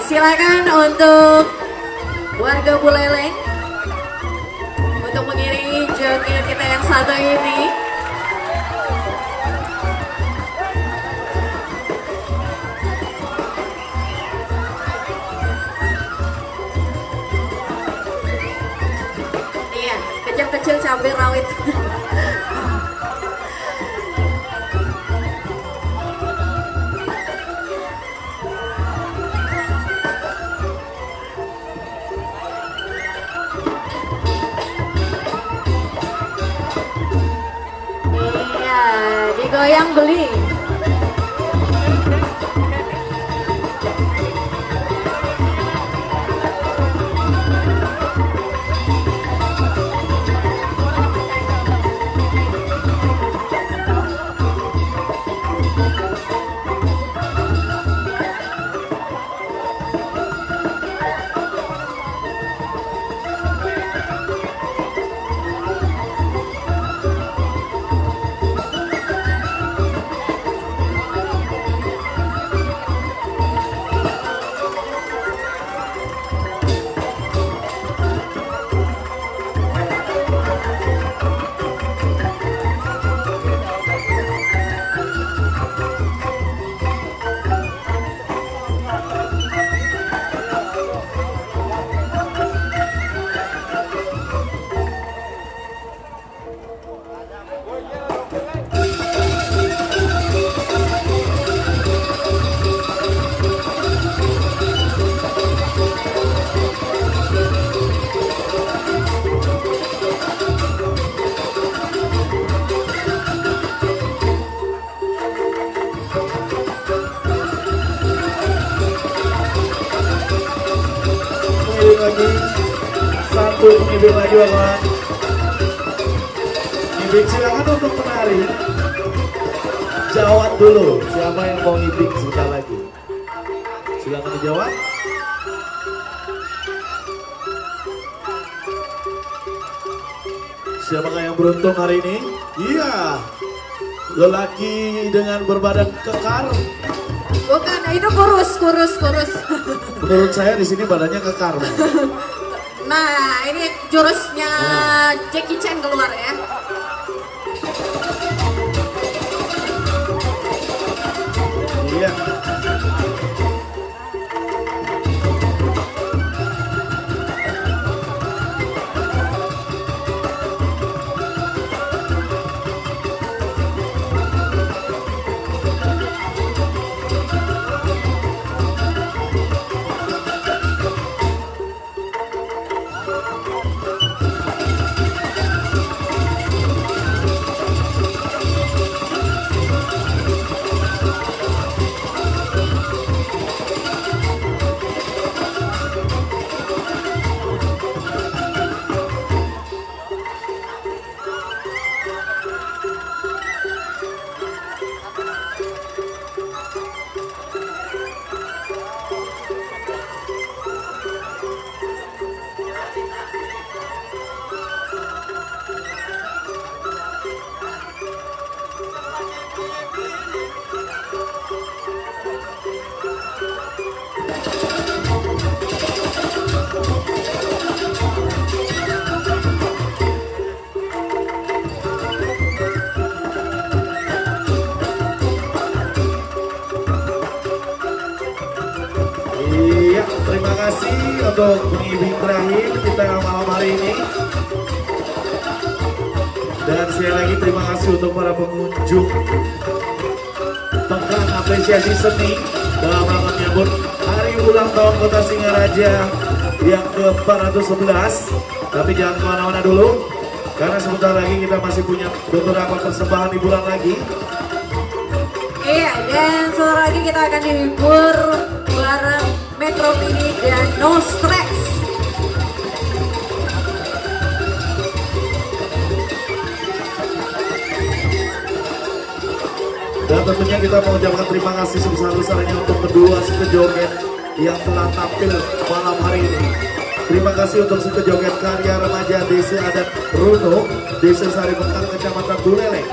Silakan untuk warga Buleleng untuk mengiringi joget kita yang satu ini. Iya, kecil-kecil cabai rawit. Goyang beli. lagi. Satu pengibing lagi Bapak. Ngibing silakan untuk penari. Jawab dulu siapa yang mau ngibing sebentar lagi. Silakan dijawab. Siapakah yang beruntung hari ini? Iya, lelaki dengan berbadan kekar. Bukan, itu kurus. Menurut saya di sini badannya kekar. Nah, ini jurusnya Jackie Chan keluar ya. Iya. Iya, terima kasih untuk pengibing terakhir kita malam hari ini. Dan sekali lagi terima kasih untuk para pengunjung pekan apresiasi seni dalam rangka menyambut hari ulang tahun Kota Singaraja yang ke-411. Tapi jangan kemana-mana dulu, karena sebentar lagi kita masih punya beberapa persembahan hiburan lagi. Iya, dan sebentar lagi kita akan dihibur bareng Metro Mini dan No Stress. Dan tentunya kita mengucapkan terima kasih sebesar-besarnya untuk kedua sekejoget yang telah tampil malam hari ini. Terima kasih untuk sekejoget karya remaja Desa Adat Runo, Desa Saribekar, Kecamatan Buleleng,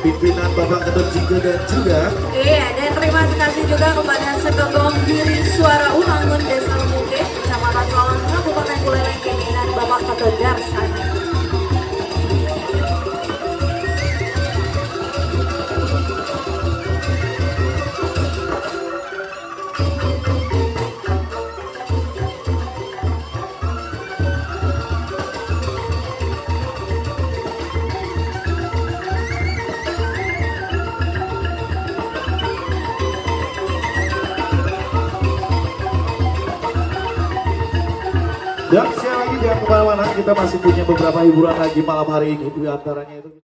pimpinan Bapak Ketut Jika dan juga. Iya, dan terima kasih juga kepada Sekegong Diri Suara Ulangun Desa Lemuke, Kecamatan Lawang, Kabupaten Buleleng, pimpinan Bapak Ketut Darsana. Dan sekali lagi jangan kemana-mana, kita masih punya beberapa hiburan lagi malam hari ini. Di antaranya itu